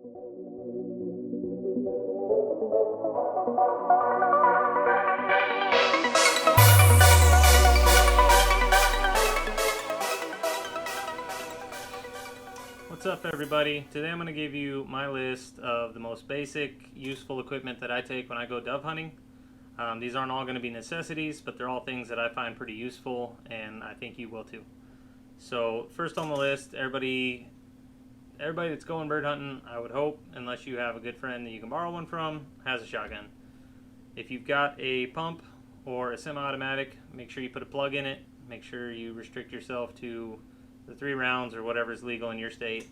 What's up, everybody? Today I'm going to give you my list of the most basic useful equipment that I take when I go dove hunting. These aren't all going to be necessities, but they're all things that I find pretty useful, and I think you will too. So first on the list, everybody that's going bird hunting, I would hope, unless you have a good friend that you can borrow one from, has a shotgun. If you've got a pump or a semi-automatic, make sure you put a plug in it. Make sure you restrict yourself to the 3 rounds or whatever is legal in your state.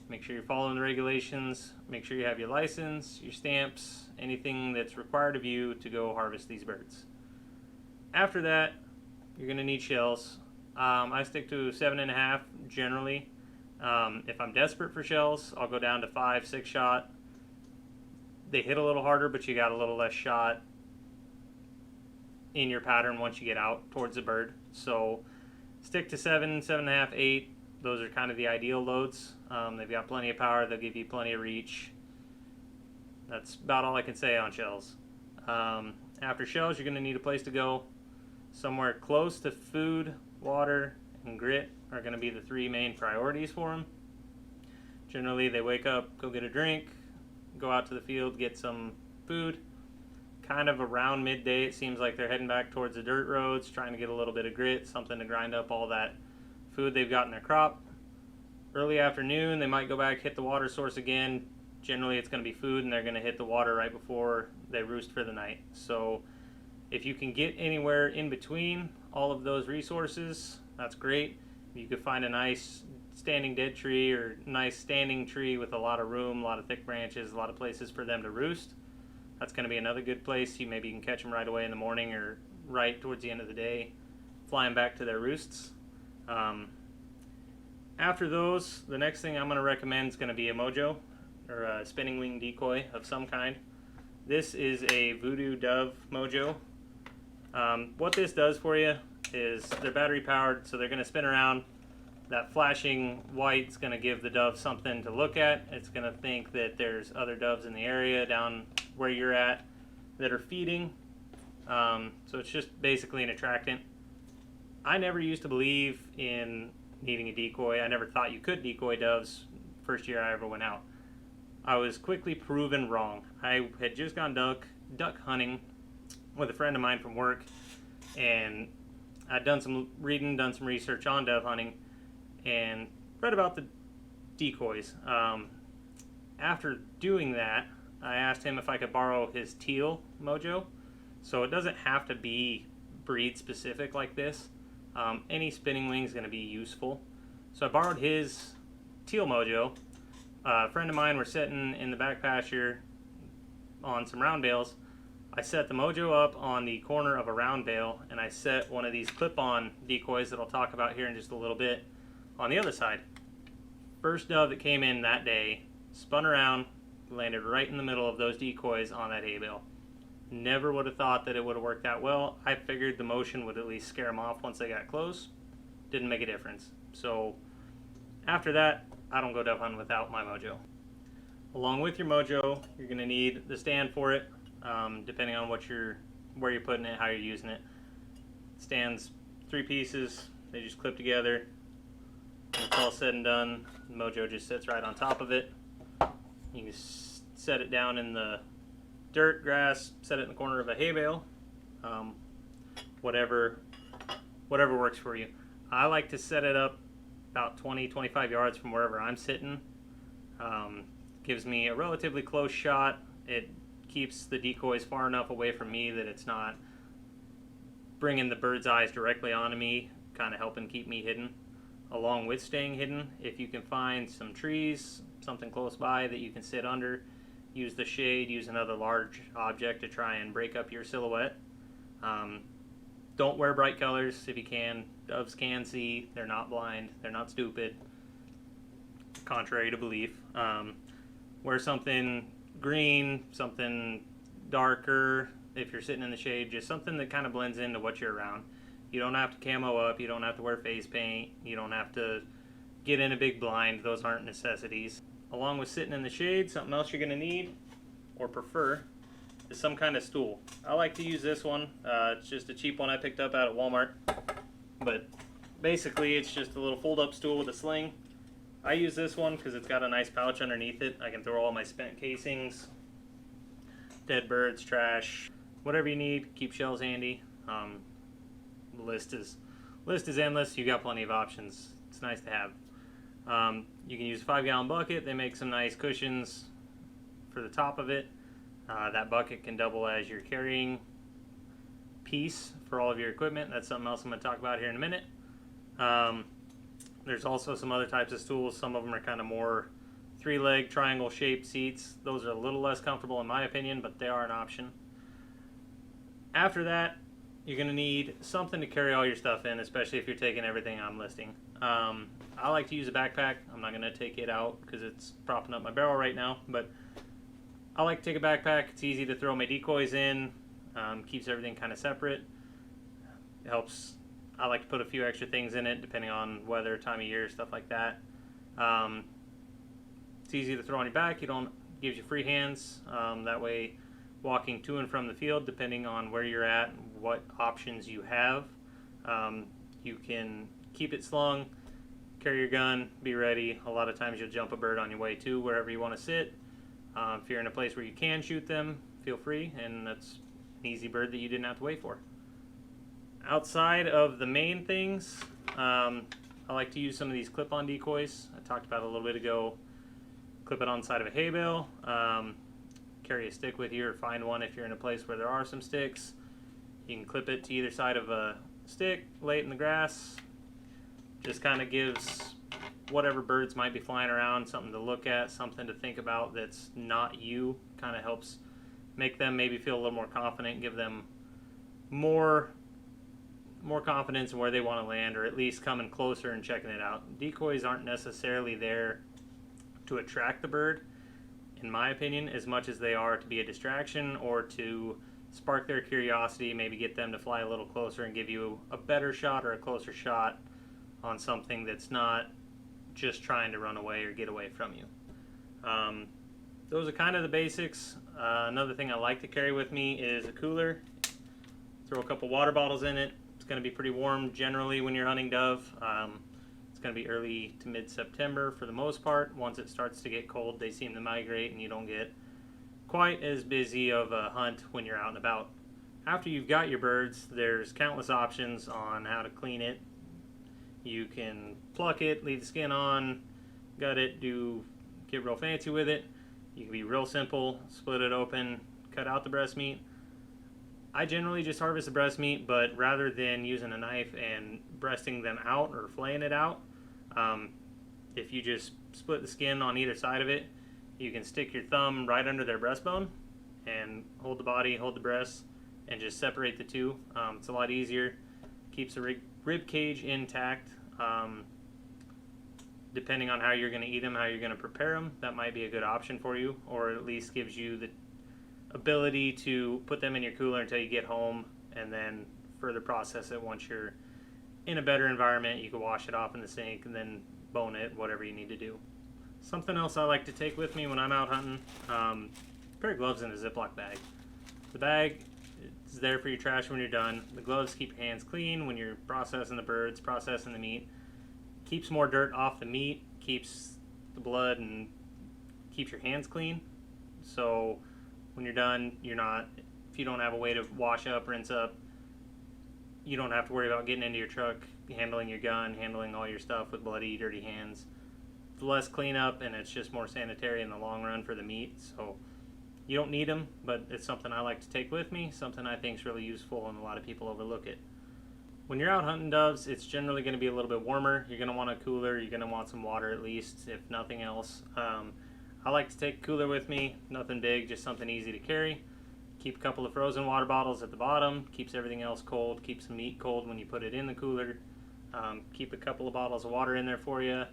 Make sure you're following the regulations. Make sure you have your license, your stamps, anything that's required of you to go harvest these birds. After that, you're going to need shells. I stick to 7.5 generally. If I'm desperate for shells, I'll go down to 5, 6 shot. They hit a little harder, but you got a little less shot in your pattern once you get out towards the bird. So stick to 7, 7.5, 8. Those are kind of the ideal loads. They've got plenty of power. They'll give you plenty of reach. That's about all I can say on shells. After shells, you're going to need a place to go. Somewhere close to food, water, and grit are going to be the 3 main priorities for them. Generally, they wake up, go get a drink, go out to the field, get some food. Kind of around midday, it seems like they're heading back towards the dirt roads, trying to get a little bit of grit, something to grind up all that food they've got in their crop. Early afternoon, they might go back, hit the water source again. Generally, it's going to be food, and they're going to hit the water right before they roost for the night. So if you can get anywhere in between all of those resources, that's great. You could find a nice standing dead tree or nice standing tree with a lot of room, a lot of thick branches, a lot of places for them to roost. That's going to be another good place. Maybe you can catch them right away in the morning or right towards the end of the day, flying back to their roosts. After those, the next thing I'm going to recommend is going to be a Mojo, or a spinning wing decoy of some kind. This is a Voodoo Dove Mojo. What this does for you is they're battery powered, so they're going to spin around. That flashing white is going to give the dove something to look at. It's going to think that there's other doves in the area down where you're at that are feeding. So it's just basically an attractant. I never used to believe in needing a decoy. I never thought you could decoy doves first year I ever went out. I was quickly proven wrong. I had just gone duck hunting with a friend of mine from work, and I'd done some reading, done some research on dove hunting, and read about the decoys. After doing that, I asked him if I could borrow his teal Mojo. So it doesn't have to be breed specific like this. Any spinning wing is going to be useful. So I borrowed his teal Mojo. A friend of mine were sitting in the back pasture on some round bales. I set the Mojo up on the corner of a round bale, and I set one of these clip-on decoys that I'll talk about here in just a little bit on the other side. First dove that came in that day spun around, landed right in the middle of those decoys on that hay bale. Never would have thought that it would have worked out well. I figured the motion would at least scare them off once they got close. Didn't make a difference. So after that, I don't go dove hunting without my Mojo. Along with your Mojo, you're going to need the stand for it, depending on where you're putting it, how you're using it. Stands 3 pieces. They just clip together. When it's all said and done, the Mojo just sits right on top of it. You can set it down in the dirt, grass, set it in the corner of a hay bale, whatever works for you. I like to set it up about 20-25 yards from wherever I'm sitting. Gives me a relatively close shot. It keeps the decoys far enough away from me that it's not bringing the bird's eyes directly onto me, kind of helping keep me hidden. Along with staying hidden, if you can find some trees, something close by that you can sit under, use the shade, use another large object to try and break up your silhouette. Don't wear bright colors if you can. Doves can see, they're not blind, they're not stupid, contrary to belief. Wear something green, something darker if you're sitting in the shade, just something that kind of blends into what you're around. You don't have to camo up, you don't have to wear face paint, you don't have to get in a big blind. Those aren't necessities. along with sitting in the shade, something else you're going to need or prefer is some kind of stool. I like to use this one. It's just a cheap one I picked up out at Walmart. But basically it's just a little fold-up stool with a sling. I use this one because it's got a nice pouch underneath it. I can throw all my spent casings, dead birds, trash, whatever you need. Keep shells handy. The list is endless. You got plenty of options. It's nice to have. You can use a 5-gallon bucket. They make some nice cushions for the top of it. That bucket can double as your carrying piece for all of your equipment. That's something else I'm going to talk about here in a minute. There's also some other types of stools. Some of them are kind of more 3-leg triangle shaped seats. Those are a little less comfortable in my opinion, but they are an option. After that, you're going to need something to carry all your stuff in, especially if you're taking everything I'm listing. I like to use a backpack. I'm not going to take it out because it's propping up my barrel right now, but I like to take a backpack. It's easy to throw my decoys in, keeps everything kind of separate. It helps. I like to put a few extra things in it depending on weather, time of year, stuff like that. It's easy to throw on your back. Gives you free hands. That way, walking to and from the field, depending on where you're at, what options you have, you can keep it slung, carry your gun, be ready. A lot of times you'll jump a bird on your way to wherever you want to sit. If you're in a place where you can shoot them, feel free, and that's an easy bird that you didn't have to wait for. Outside of the main things, I like to use some of these clip-on decoys. I talked about it a little bit ago. Clip it on the side of a hay bale. Carry a stick with you or find one if you're in a place where there are some sticks. You can clip it to either side of a stick, lay it in the grass. Just kind of gives whatever birds might be flying around something to look at, something to think about that's not you. Kind of helps make them maybe feel a little more confident, give them more confidence in where they want to land, or at least coming closer and checking it out. Decoys aren't necessarily there to attract the bird, in my opinion, as much as they are to be a distraction or to spark their curiosity, maybe get them to fly a little closer and give you a better shot or a closer shot on something that's not just trying to run away or get away from you. Those are kind of the basics. Another thing I like to carry with me is a cooler. Throw a couple water bottles in it. It's going to be pretty warm generally when you're hunting dove. It's going to be early to mid-September for the most part. Once it starts to get cold, they seem to migrate and you don't get quite as busy of a hunt when you're out and about. After you've got your birds, there's countless options on how to clean it. You can pluck it, leave the skin on, gut it, get real fancy with it. You can be real simple, split it open, cut out the breast meat. I generally just harvest the breast meat, but rather than using a knife and breasting them out or flaying it out, if you just split the skin on either side of it, you can stick your thumb right under their breastbone and hold the body, hold the breasts, and just separate the two. It's a lot easier, keeps the rib cage intact. Depending on how you're going to eat them, how you're going to prepare them, that might be a good option for you, or at least gives you the ability to put them in your cooler until you get home and then further process it once you're in a better environment. You can wash it off in the sink and then bone it, whatever you need to do. Something else I like to take with me when I'm out hunting, a pair of gloves in a Ziploc bag. The bag is there for your trash when you're done. The gloves keep your hands clean when you're processing the birds, processing the meat. Keeps more dirt off the meat, keeps the blood, and keeps your hands clean. So when you're done, if you don't have a way to wash up, rinse up, you don't have to worry about getting into your truck, handling your gun, handling all your stuff with bloody, dirty hands. It's less cleanup, and it's just more sanitary in the long run for the meat. So you don't need them, but it's something I like to take with me, something I think is really useful, and a lot of people overlook it. When you're out hunting doves, it's generally going to be a little bit warmer. You're going to want a cooler. You're going to want some water at least, if nothing else. I like to take a cooler with me. Nothing big, just something easy to carry. Keep a couple of frozen water bottles at the bottom. Keeps everything else cold. Keeps the meat cold when you put it in the cooler. Keep a couple of bottles of water in there for you.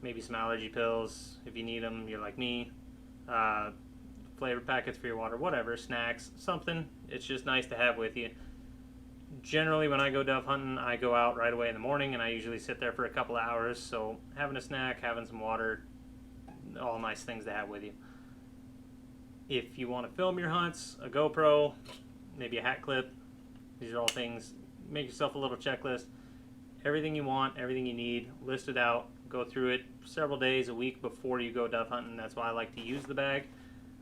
Maybe some allergy pills if you need them. You're like me. Flavor packets for your water, whatever. Snacks, something. It's just nice to have with you. Generally, when I go dove hunting, I go out right away in the morning, and I usually sit there for a couple of hours. So having a snack, having some water, all nice things to have with you. If you want to film your hunts, a GoPro, maybe a hat clip, these are all things. Make yourself a little checklist. Everything you want, everything you need, list it out, go through it several days, a week before you go dove hunting. That's why I like to use the bag.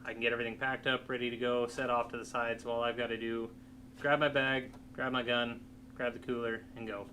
I can get everything packed up, ready to go, set off to the side, so all I've got to do, grab my bag, grab my gun, grab the cooler, and go.